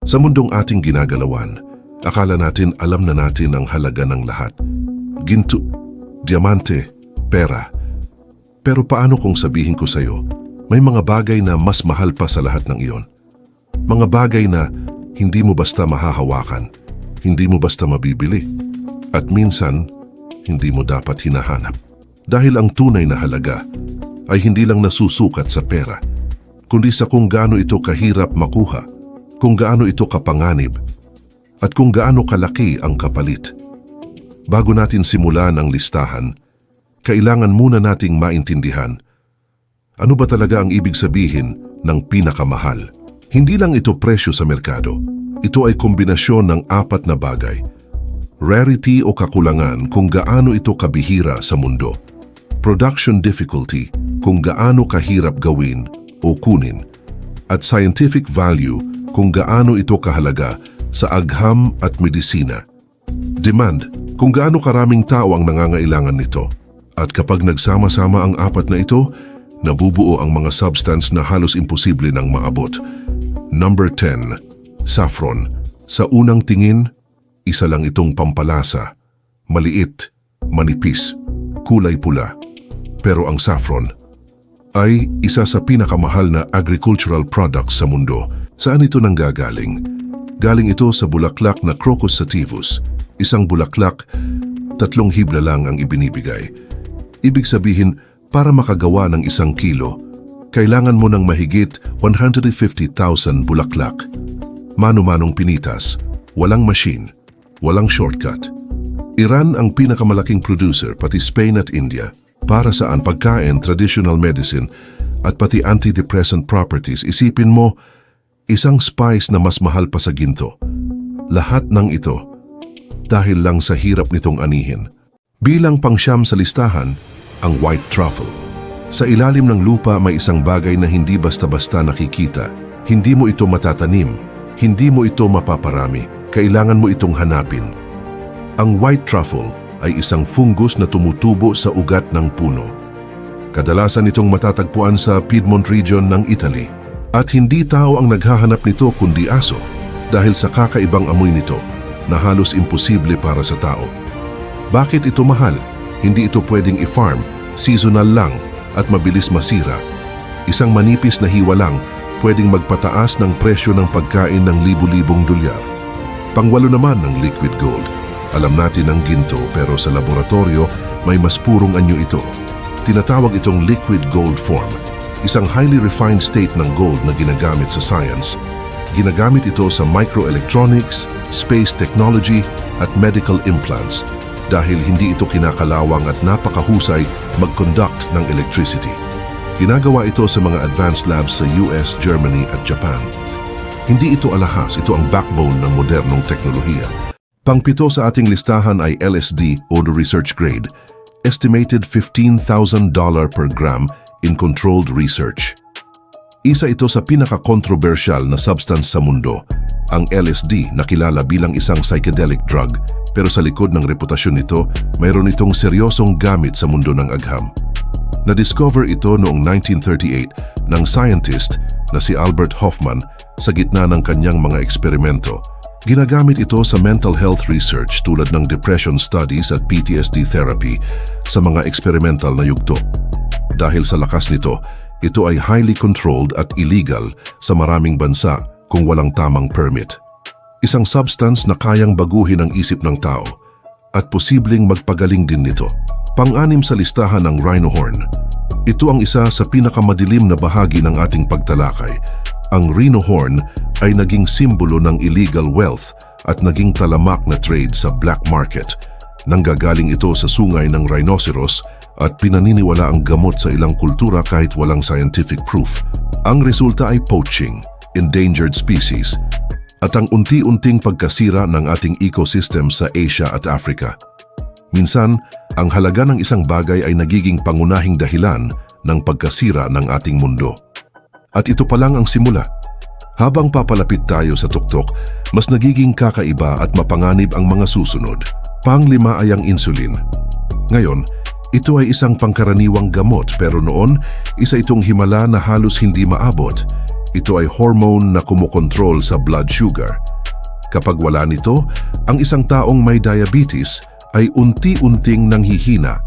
Sa mundong ating ginagalawan, akala natin alam na natin ang halaga ng lahat. Ginto, diamante, pera. Pero paano kung sabihin ko sa'yo, may mga bagay na mas mahal pa sa lahat ng iyon? Mga bagay na hindi mo basta mahahawakan, hindi mo basta mabibili, at minsan, hindi mo dapat hinahanap. Dahil ang tunay na halaga ay hindi lang nasusukat sa pera, kundi sa kung gaano ito kahirap makuha, kung gaano ito kapanganib, at kung gaano kalaki ang kapalit. Bago natin simulan ang listahan, kailangan muna nating maintindihan ano ba talaga ang ibig sabihin ng pinakamahal. Hindi lang ito presyo sa merkado. Ito ay kombinasyon ng apat na bagay. Rarity o kakulangan kung gaano ito kabihira sa mundo. Production difficulty kung gaano kahirap gawin o kunin. At scientific value kung gaano ito kahalaga sa agham at medisina. Demand kung gaano karaming tao ang nangangailangan nito. At kapag nagsama-sama ang apat na ito, nabubuo ang mga substance na halos imposible nang maabot. Number 10. Saffron. Sa unang tingin, isa lang itong pampalasa. Maliit, manipis, kulay pula. Pero ang saffron ay isa sa pinakamahal na agricultural products sa mundo. Saan ito nanggagaling? Galing ito sa bulaklak na Crocus sativus. Isang bulaklak, 3 hibla lang ang ibinibigay. Ibig sabihin, para makagawa ng 1 kilo, kailangan mo ng mahigit 150,000 bulaklak. Mano-manong pinitas, walang machine, walang shortcut. Iran ang pinakamalaking producer, pati Spain at India. Para saan pagkain, traditional medicine, at pati antidepressant properties, isipin mo, isang spice na mas mahal pa sa ginto. Lahat ng ito, dahil lang sa hirap nitong anihin. Bilang pangsyam sa listahan, ang white truffle. Sa ilalim ng lupa may isang bagay na hindi basta-basta nakikita. Hindi mo ito matatanim, hindi mo ito mapaparami, kailangan mo itong hanapin. Ang white truffle ay isang fungus na tumutubo sa ugat ng puno. Kadalasan itong matatagpuan sa Piedmont region ng Italy. At hindi tao ang naghahanap nito kundi aso dahil sa kakaibang amoy nito na halos imposible para sa tao. Bakit ito mahal? Hindi ito pwedeng i-farm, seasonal lang at mabilis masira. Isang manipis na hiwa lang pwedeng magpataas ng presyo ng pagkain ng libu-libong dolyar. Pangwalo naman ng liquid gold. Alam natin ang ginto pero sa laboratorio may mas purong anyo ito. Tinatawag itong liquid gold form. Isang highly refined state ng gold na ginagamit sa science. Ginagamit ito sa microelectronics, space technology at medical implants dahil hindi ito kinakalawang at napakahusay mag-conduct ng electricity. Ginagawa ito sa mga advanced labs sa US, Germany at Japan. Hindi ito alahas, ito ang backbone ng modernong teknolohiya. Pangpito sa ating listahan ay LSD o research grade, estimated $15,000 per gram in controlled research. Isa ito sa pinaka-controversial na substance sa mundo, ang LSD na kilala bilang isang psychedelic drug, pero sa likod ng reputasyon nito, mayroon itong seryosong gamit sa mundo ng agham. Na-discover ito noong 1938 ng scientist na si Albert Hofmann sa gitna ng kanyang mga eksperimento. Ginagamit ito sa mental health research tulad ng depression studies at PTSD therapy sa mga experimental na yugto. Dahil sa lakas nito, ito ay highly controlled at illegal sa maraming bansa kung walang tamang permit. Isang substance na kayang baguhin ang isip ng tao at posibleng magpagaling din nito. Pang-anim sa listahan ang rhino horn. Ito ang isa sa pinakamadilim na bahagi ng ating pagtalakay. Ang rhino horn ay naging simbolo ng illegal wealth at naging talamak na trade sa black market. Nanggagaling ito sa sungay ng rhinoceros at pinaniniwala ang gamot sa ilang kultura kahit walang scientific proof. Ang resulta ay poaching, endangered species, at ang unti-unting pagkasira ng ating ecosystem sa Asia at Africa. Minsan, ang halaga ng isang bagay ay nagiging pangunahing dahilan ng pagkasira ng ating mundo. At ito pa lang ang simula. Habang papalapit tayo sa tuktok, mas nagiging kakaiba at mapanganib ang mga susunod. Pang-5 ay ang insulin. Ngayon, ito ay isang pangkaraniwang gamot pero noon, isa itong himala na halos hindi maabot. Ito ay hormone na kumokontrol sa blood sugar. Kapag wala nito, ang isang taong may diabetes ay unti-unting nanghihina.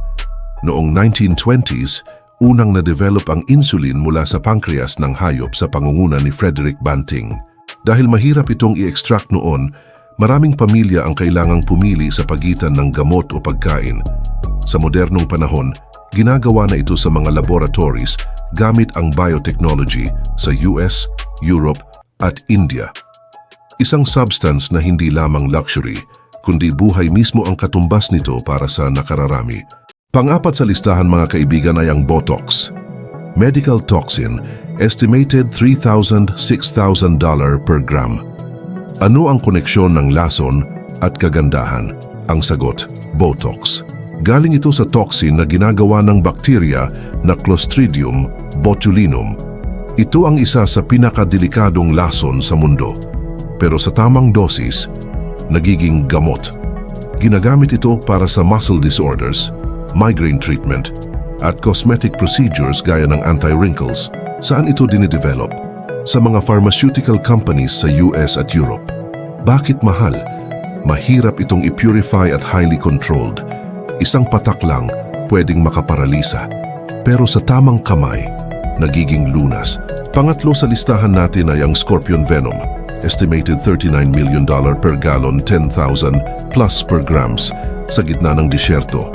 Noong 1920s, unang na-develop ang insulin mula sa pancreas ng hayop sa pangunguna ni Frederick Banting. Dahil mahirap itong i-extract noon, maraming pamilya ang kailangang pumili sa pagitan ng gamot o pagkain. Sa modernong panahon, ginagawa na ito sa mga laboratories gamit ang biotechnology sa US, Europe at India. Isang substance na hindi lamang luxury, kundi buhay mismo ang katumbas nito para sa nakararami. Pang-apat sa listahan mga kaibigan ay ang Botox. Medical toxin, estimated $3,000–6,000 per gram. Ano ang koneksyon ng lason at kagandahan? Ang sagot, Botox. Galing ito sa toxin na ginagawa ng bakterya na Clostridium botulinum. Ito ang isa sa pinakadelikadong lason sa mundo. Pero sa tamang dosis, nagiging gamot. Ginagamit ito para sa muscle disorders, migraine treatment, at cosmetic procedures gaya ng anti-wrinkles. Saan ito dinidevelop? Sa mga pharmaceutical companies sa US at Europe. Bakit mahal? Mahirap itong i-purify at highly controlled. Isang patak lang, pwedeng makaparalisa. Pero sa tamang kamay, nagiging lunas. Pangatlo sa listahan natin ay ang scorpion venom. Estimated $39 million per gallon, 10,000 plus per grams sa gitna ng disyerto.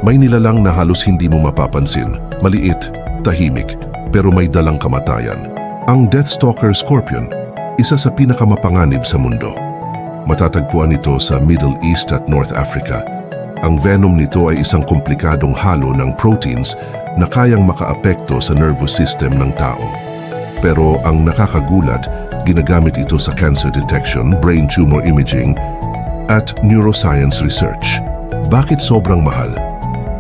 May nilalang na halos hindi mo mapapansin. Maliit, tahimik, pero may dalang kamatayan. Ang Deathstalker Scorpion, isa sa pinakamapanganib sa mundo. Matatagpuan ito sa Middle East at North Africa. Ang venom nito ay isang komplikadong halo ng proteins na kayang makaapekto sa nervous system ng tao. Pero ang nakakagulat, ginagamit ito sa cancer detection, brain tumor imaging, at neuroscience research. Bakit sobrang mahal?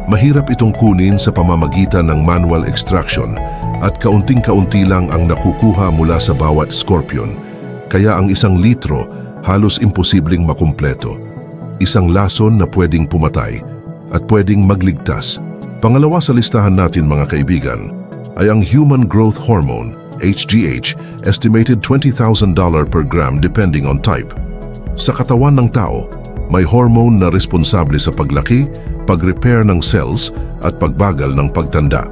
Mahirap itong kunin sa pamamagitan ng manual extraction at kaunting-kaunti lang ang nakukuha mula sa bawat scorpion. Kaya ang 1 litro halos imposibleng makumpleto. Isang lason na pwedeng pumatay at pwedeng magligtas. Pangalawa sa listahan natin mga kaibigan ay ang Human Growth Hormone, HGH, estimated $20,000 per gram depending on type. Sa katawan ng tao, may hormone na responsable sa paglaki, pag-repair ng cells at pagbagal ng pagtanda.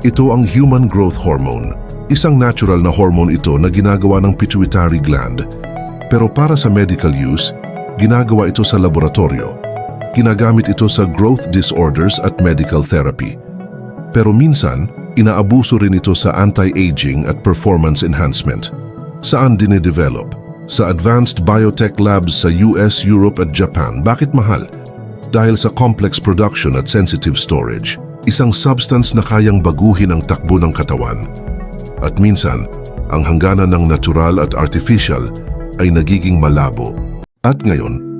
Ito ang Human Growth Hormone. Isang natural na hormone ito na ginagawa ng pituitary gland. Pero para sa medical use, ginagawa ito sa laboratorio. Ginagamit ito sa growth disorders at medical therapy. Pero minsan, inaabuso rin ito sa anti-aging at performance enhancement. Saan dinidevelop? Sa advanced biotech labs sa US, Europe at Japan. Bakit mahal? Dahil sa complex production at sensitive storage. Isang substance na kayang baguhin ang takbo ng katawan. At minsan, ang hangganan ng natural at artificial ay nagiging malabo. At ngayon,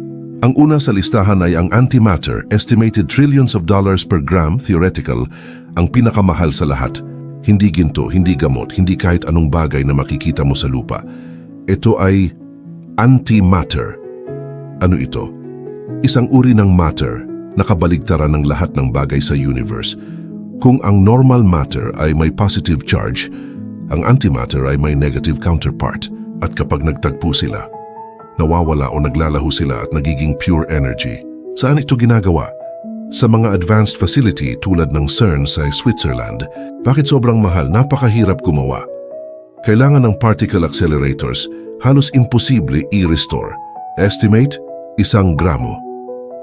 ang una sa listahan ay ang antimatter, estimated trillions of dollars per gram, theoretical, ang pinakamahal sa lahat. Hindi ginto, hindi gamot, hindi kahit anong bagay na makikita mo sa lupa. Ito ay antimatter. Ano ito? Isang uri ng matter na kabaligtaran ng lahat ng bagay sa universe. Kung ang normal matter ay may positive charge, ang antimatter ay may negative counterpart. At kapag nagtagpo sila, nawawala o naglalaho sila at nagiging pure energy. Saan ito ginagawa? Sa mga advanced facility tulad ng CERN sa Switzerland. Bakit sobrang mahal? Napakahirap gumawa. Kailangan ng particle accelerators, halos imposible i-restore. Estimate, 1 gramo.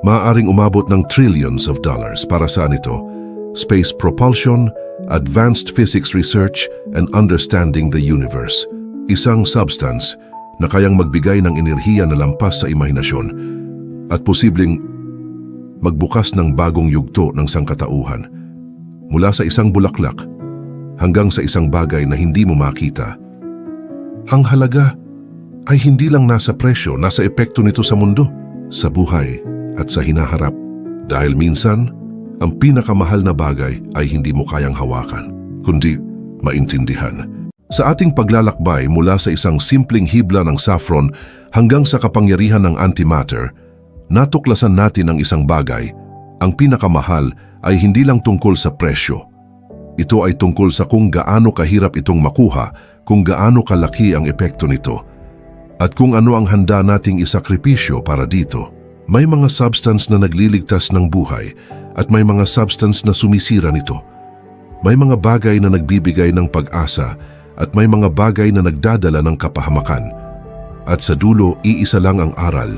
Maaaring umabot ng trillions of dollars. Para saan ito? Space propulsion, advanced physics research, and understanding the universe. Isang substance na kayang magbigay ng enerhiya na lampas sa imahinasyon at posibleng magbukas ng bagong yugto ng sangkatauhan. Mula sa isang bulaklak hanggang sa isang bagay na hindi mo makita. Ang halaga ay hindi lang nasa presyo, nasa epekto nito sa mundo, sa buhay at sa hinaharap. Dahil minsan, ang pinakamahal na bagay ay hindi mo kayang hawakan, kundi maintindihan. Sa ating paglalakbay mula sa isang simpleng hibla ng saffron hanggang sa kapangyarihan ng antimatter, natuklasan natin ang isang bagay. Ang pinakamahal ay hindi lang tungkol sa presyo. Ito ay tungkol sa kung gaano kahirap itong makuha, kung gaano kalaki ang epekto nito, at kung ano ang handa nating isakripisyo para dito. May mga substance na nagliligtas ng buhay at may mga substance na sumisira nito. May mga bagay na nagbibigay ng pag-asa at may mga bagay na nagdadala ng kapahamakan. At sa dulo, iisa lang ang aral.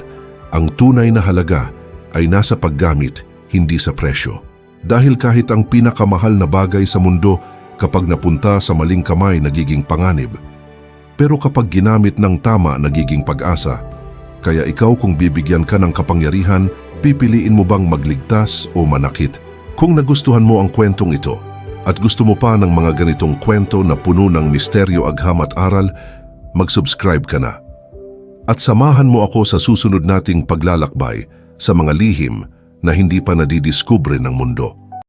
Ang tunay na halaga ay nasa paggamit, hindi sa presyo. Dahil kahit ang pinakamahal na bagay sa mundo, kapag napunta sa maling kamay nagiging panganib. Pero kapag ginamit ng tama nagiging pag-asa. Kaya ikaw kung bibigyan ka ng kapangyarihan, pipiliin mo bang magligtas o manakit? Kung nagustuhan mo ang kwentong ito at gusto mo pa ng mga ganitong kwento na puno ng misteryo, agham at aral, mag-subscribe ka na. At samahan mo ako sa susunod nating paglalakbay sa mga lihim na hindi pa nadidiskubre ng mundo.